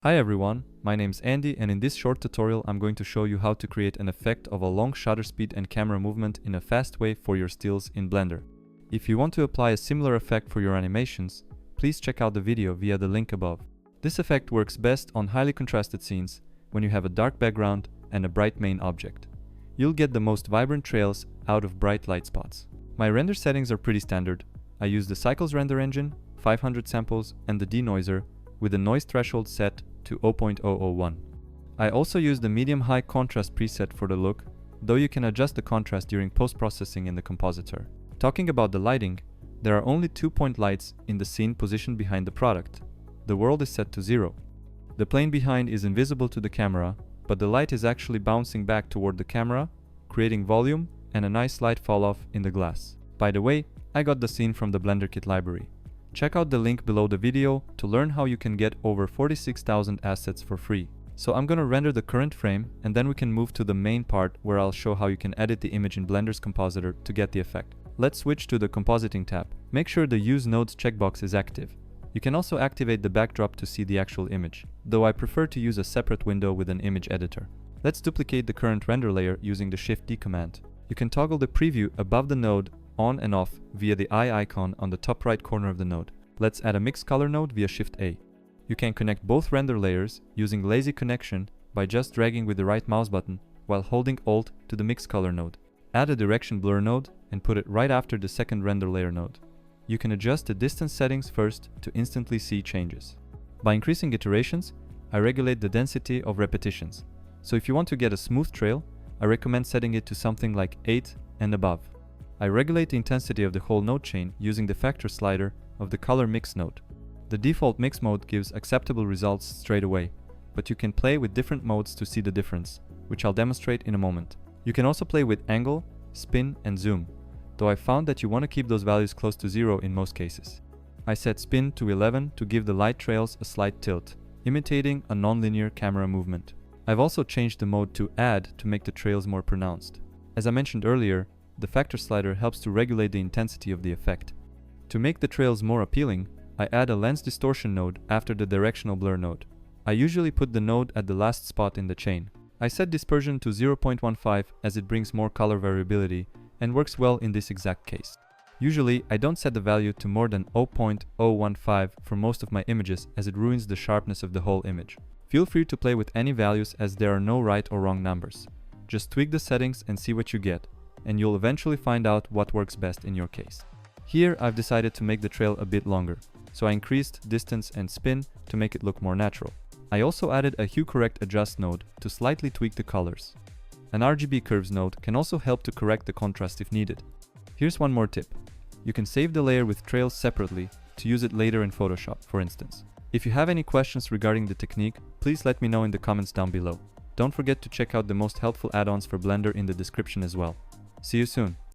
Hi everyone, my name's Andy, and in this short tutorial I'm going to show you how to create an effect of a long shutter speed and camera movement in a fast way for your stills in Blender. If you want to apply a similar effect for your animations, please check out the video via the link above. This effect works best on highly contrasted scenes when you have a dark background and a bright main object. You'll get the most vibrant trails out of bright light spots. My render settings are pretty standard. I use the Cycles render engine, 500 samples, and the denoiser with the noise threshold set to 0.001. I also use the medium-high contrast preset for the look, though you can adjust the contrast during post-processing in the compositor. Talking about the lighting, there are only 2-point lights in the scene positioned behind the product. The world is set to 0. The plane behind is invisible to the camera, but the light is actually bouncing back toward the camera, creating volume and a nice light fall-off in the glass. By the way, I got the scene from the Blender Kit library. Check out the link below the video to learn how you can get over 46,000 assets for free. So I'm gonna render the current frame, and then we can move to the main part where I'll show how you can edit the image in Blender's compositor to get the effect. Let's switch to the Compositing tab. Make sure the Use Nodes checkbox is active. You can also activate the backdrop to see the actual image, though I prefer to use a separate window with an image editor. Let's duplicate the current render layer using the Shift-D command. You can toggle the preview above the node on and off via the eye icon on the top right corner of the node. Let's add a mixed color node via Shift-A. You can connect both render layers using lazy connection by just dragging with the right mouse button while holding Alt to the mixed color node. Add a direction blur node and put it right after the second render layer node. You can adjust the distance settings first to instantly see changes. By increasing iterations, I regulate the density of repetitions. So if you want to get a smooth trail, I recommend setting it to something like 8 and above. I regulate the intensity of the whole node chain using the factor slider of the color mix node. The default mix mode gives acceptable results straight away, but you can play with different modes to see the difference, which I'll demonstrate in a moment. You can also play with angle, spin, and zoom, though I found that you want to keep those values close to 0 in most cases. I set spin to 11 to give the light trails a slight tilt, imitating a nonlinear camera movement. I've also changed the mode to add to make the trails more pronounced. As I mentioned earlier, the factor slider helps to regulate the intensity of the effect. To make the trails more appealing, I add a lens distortion node after the directional blur node. I usually put the node at the last spot in the chain. I set dispersion to 0.15 as it brings more color variability and works well in this exact case. Usually, I don't set the value to more than 0.015 for most of my images as it ruins the sharpness of the whole image. Feel free to play with any values as there are no right or wrong numbers. Just tweak the settings and see what you get, and you'll eventually find out what works best in your case. Here I've decided to make the trail a bit longer, so I increased distance and spin to make it look more natural. I also added a Hue Correct Adjust node to slightly tweak the colors. An RGB Curves node can also help to correct the contrast if needed. Here's one more tip. You can save the layer with trails separately to use it later in Photoshop, for instance. If you have any questions regarding the technique, please let me know in the comments down below. Don't forget to check out the most helpful add-ons for Blender in the description as well. See you soon.